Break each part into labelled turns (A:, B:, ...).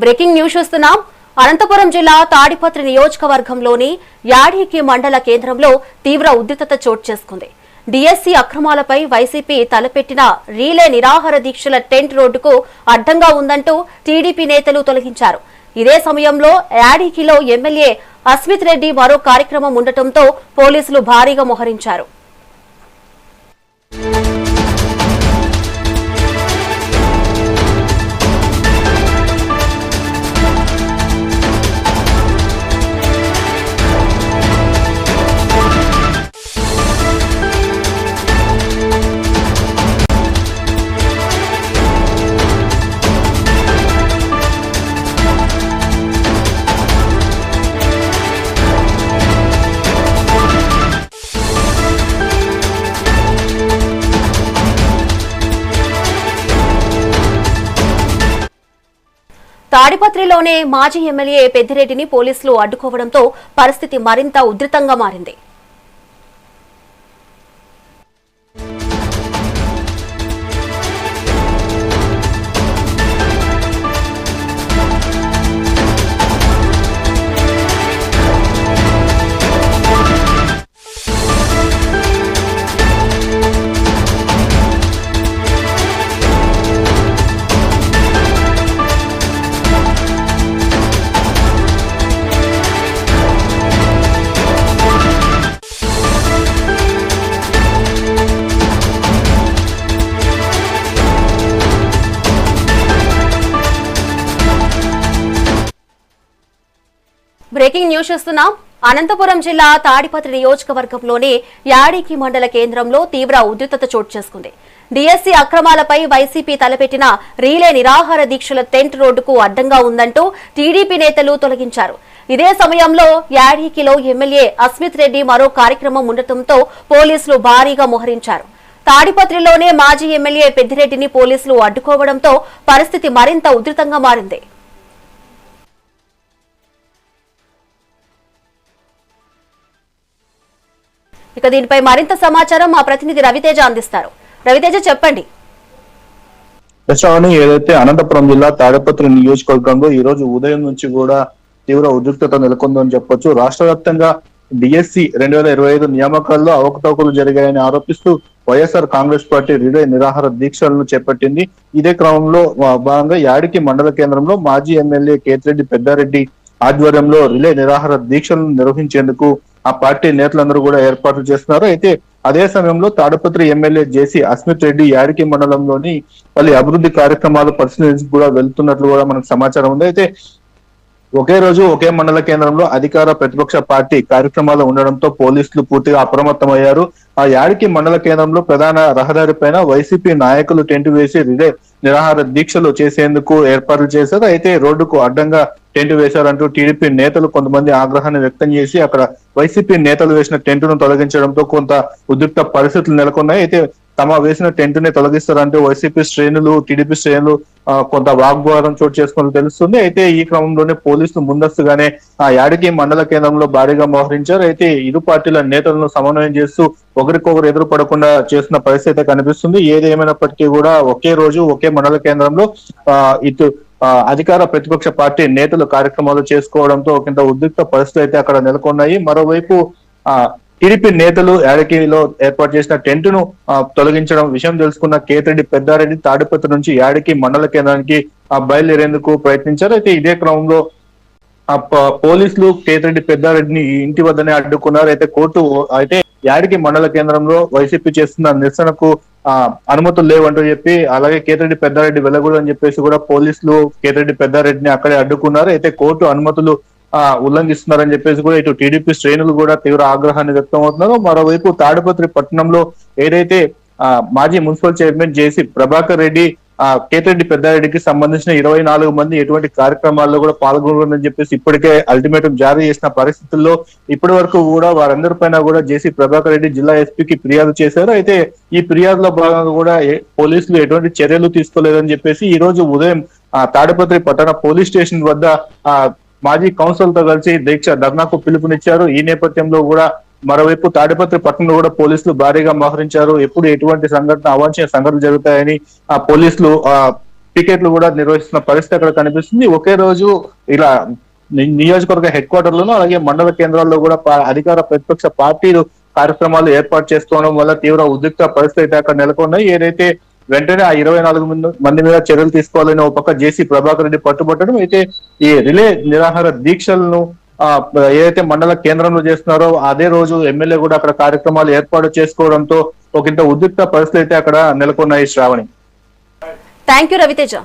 A: Breaking news చూస్తున్నాం. అనంతపురం జిల్లా తాడిపత్రి నియోజకవర్గంలోని యాడికి మండల కేంద్రంలో తీవ్ర ఉద్రిక్తత చోటు చేసుకుంది. డిఎస్సి అక్రమాలపై వైసీపీ తలపెట్టిన రీలే నిరాహార దీక్షల టెంట్ రోడ్డుకు అడ్డంగా ఉందంటూ టీడీపీ నేతలు తొలగించారు. ఇదే సమయంలో యాడికిలో ఎమ్మెల్యే అస్మిత్ రెడ్డి మరో కార్యక్రమం ఉండటంతో పోలీసులు భారీగా మోహరించారు. తాడిపత్రిలోనే మాజీ ఎమ్మెల్యే పెద్దిరెడ్డిని పోలీసులు అడ్డుకోవడంతో పరిస్థితి మరింత ఉధృతంగా మారింది. బ్రేకింగ్ న్యూస్ చూస్తున్నాం. అనంతపురం జిల్లా తాడిపత్రి నియోజకవర్గంలోని యాడికి మండల కేంద్రంలో తీవ్ర ఉద్రిక్తత చోటు చేసుకుంది. డిఎస్సి అక్రమాలపై వైసీపీ తలపెట్టిన రీలే నిరాహార దీక్షల టెంట్ రోడ్డుకు అడ్డంగా ఉందంటూ టీడీపీ నేతలు తొలగించారు. ఇదే సమయంలో యాడికిలో ఎమ్మెల్యే అస్మిత్ రెడ్డి మరో కార్యక్రమం ఉండటంతో పోలీసులు భారీగా మోహరించారు. తాడిపత్రిలోనే మాజీ ఎమ్మెల్యే పెద్దిరెడ్డిని పోలీసులు అడ్డుకోవడంతో పరిస్థితి మరింత ఉధృతంగా మారింది. ఇక దీనిపై మరింత సమాచారం మా ప్రతినిధి రవితేజ అందిస్తారు. రవితేజ, చెప్పండి.
B: ఏదైతే అనంతపురం జిల్లా తాడిపత్రి నియోజకవర్గంలో ఈ రోజు ఉదయం నుంచి కూడా తీవ్ర ఉద్రిక్తత నెలకొందని చెప్పొచ్చు. రాష్ట్ర వ్యాప్తంగా డిఎస్సి 2025 నియామకాల్లో అవకతవకలు జరిగాయని ఆరోపిస్తూ వైఎస్ఆర్ కాంగ్రెస్ పార్టీ రిలే నిరాహార దీక్షలను చేపట్టింది. ఇదే క్రమంలో భాగంగా యాడికి మండల కేంద్రంలో మాజీ ఎమ్మెల్యే కేతిరెడ్డి పెద్దారెడ్డి ఆధ్వర్యంలో రిలే నిరాహార దీక్షలను నిర్వహించేందుకు ఆ పార్టీ నేతలందరూ కూడా ఏర్పాట్లు చేస్తున్నారు. అయితే అదే సమయంలో తాడిపత్రి ఎమ్మెల్యే జేసీ అస్మిత్ రెడ్డి యాడికి మండలంలోని పలు అభివృద్ధి కార్యక్రమాలు పరిశీలించి కూడా వెళ్తున్నట్లు కూడా మనకు సమాచారం ఉంది. అయితే ఒకే రోజు ఒకే మండల కేంద్రంలో అధికార ప్రతిపక్ష పార్టీ కార్యక్రమాలు ఉండడంతో పోలీసులు పూర్తిగా అప్రమత్తమయ్యారు. ఆ యాడికి మండల కేంద్రంలో ప్రధాన రహదారి పైన వైసీపీ నాయకులు టెంట్ వేసి రిలే నిరాహార దీక్షలు చేసేందుకు ఏర్పాట్లు చేశారు. అయితే రోడ్డుకు అడ్డంగా టెంట్ వేశారంటూ టీడీపీ నేతలు కొంతమంది ఆగ్రహాన్ని వ్యక్తం చేసి అక్కడ వైసీపీ నేతలు వేసిన టెంటును తొలగించడంతో కొంత ఉద్రిక్త పరిస్థితులు నెలకొన్నాయి. అయితే తమ వేసిన టెంట్ ని తొలగిస్తారంటూ వైసీపీ శ్రేణులు టీడీపీ శ్రేణులు కొంత వాగ్వాదం చోటు చేసుకుని తెలుస్తుంది. అయితే ఈ క్రమంలోనే పోలీసులు ముందస్తుగానే ఆ యాడికి మండల కేంద్రంలో భారీగా మోహరించారు. అయితే ఇరు పార్టీల నేతలను సమన్వయం చేస్తూ ఒకరికొకరు ఎదురు పడకుండా చేస్తున్న పరిస్థితి కనిపిస్తుంది. ఏదేమైనప్పటికీ కూడా ఒకే రోజు ఒకే మండల కేంద్రంలో ఇటు అధికార ప్రతిపక్ష పార్టీ నేతలు కార్యక్రమాలు చేసుకోవడంతో ఒకంత ఉద్రిక్త పరిస్థితులు అయితే అక్కడ నెలకొన్నాయి. మరోవైపు టీడీపీ నేతలు యాడికిలో ఏర్పాటు చేసిన టెంట్ ను తొలగించడం విషయం తెలుసుకున్న కేతిరెడ్డి పెద్దారెడ్డి తాడిపత్రి నుంచి యాడికి మండల కేంద్రానికి బయలుదేరేందుకు ప్రయత్నించారు. అయితే ఇదే క్రమంలో పోలీసులు కేతిరెడ్డి పెద్దారెడ్డిని ఇంటి వద్దనే అడ్డుకున్నారు. అయితే యాడికి మండల కేంద్రంలో వైసీపీ చేస్తున్న నిరసనకు అనుమతులు లేవంటూ చెప్పి అలాగే కేతిరెడ్డి పెద్దారెడ్డి వెళ్ళకూడదు అని చెప్పేసి కూడా పోలీసులు కేతిరెడ్డి పెద్దారెడ్డిని అక్కడే అడ్డుకున్నారు. అయితే కోర్టు అనుమతులు ఉల్లంఘిస్తున్నారని చెప్పేసి కూడా ఇటు టీడీపీ శ్రేణులు కూడా తీవ్ర ఆగ్రహాన్ని వ్యక్తం అవుతున్నారు. మరోవైపు తాడిపత్రి పట్టణంలో ఏదైతే మాజీ మున్సిపల్ చైర్మన్ జేసీ ప్రభాకర్ రెడ్డి కేతిరెడ్డి పెద్దారెడ్డికి సంబంధించిన 24 మంది ఎటువంటి కార్యక్రమాల్లో కూడా పాల్గొనని చెప్పేసి ఇప్పటికే అల్టిమేటం జారీ చేసిన పరిస్థితుల్లో ఇప్పటి వరకు కూడా వారందరిపైన కూడా జేసీ ప్రభాకర్ రెడ్డి జిల్లా ఎస్పీకి ఫిర్యాదు చేశారు. అయితే ఈ ఫిర్యాదులో భాగంగా కూడా పోలీసులు ఎటువంటి చర్యలు తీసుకోలేదని చెప్పేసి ఈ రోజు ఉదయం తాడిపత్రి పట్టణ పోలీస్ స్టేషన్ వద్ద మాజీ కౌన్సిల్ తో కలిసి దీక్ష ధర్నాకు పిలుపునిచ్చారు. ఈ నేపథ్యంలో కూడా మరోవైపు తాడిపత్రి పట్టణంలో కూడా పోలీసులు భారీగా మోహరించారు. ఎప్పుడు ఎటువంటి సంఘటన అవాంఛనీయ సంఘటనలు జరుగుతాయని పోలీసులు పికెట్లు కూడా నిర్వహిస్తున్న పరిస్థితి అక్కడ కనిపిస్తుంది. ఒకే రోజు ఇలా నియోజకవర్గ హెడ్ క్వార్టర్ లోను అలాగే మండల కేంద్రాల్లో కూడా అధికార ప్రతిపక్ష పార్టీలు కార్యక్రమాలు ఏర్పాటు చేసుకోవడం వల్ల తీవ్ర ఉద్రిక్త పరిస్థితి అక్కడ నెలకొన్నాయి. ఏదైతే వెంటనే ఆ 24 మంది మీద చర్యలు తీసుకోవాలని ఒక పక్క జేసీ ప్రభాకర్ రెడ్డి పట్టుబట్టడం, అయితే ఈ రిలే నిరాహార దీక్షలను ఏదైతే మండల కేంద్రంలో చేస్తున్నారో అదే రోజు ఎమ్మెల్యే కూడా అక్కడ కార్యక్రమాలు ఏర్పాటు చేసుకోవడంతో ఒకంత ఉద్రిక్త పరిస్థితి అయితే అక్కడ నెలకొన్నాయి. Shravani.
A: Thank you Raviteja.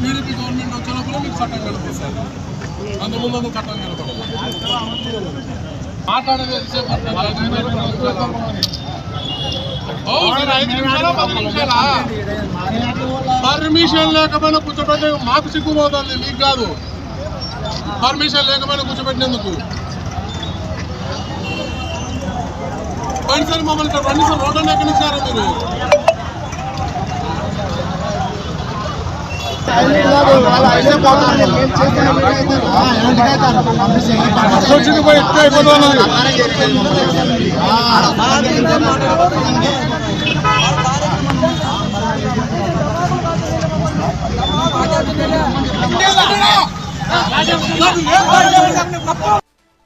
C: TDP government వచ్చినప్పుడు మీకు చట్టం కనిపిస్తారు, అందుముందు చట్టం కనపడదు. మాట్లాడేది పర్మిషన్ లేకపోయినా కూర్చోబెట్టే మాకు సిగ్గుపోతుంది, మీకు కాదు. పర్మిషన్ లేకపోయినా కూర్చోబెట్టినందుకు పోయినసారి మమ్మల్ని ఇక్కడ రెండుసార్లు రోడ్డు ఎక్కడిచ్చారా మీరు? ఎక్కువ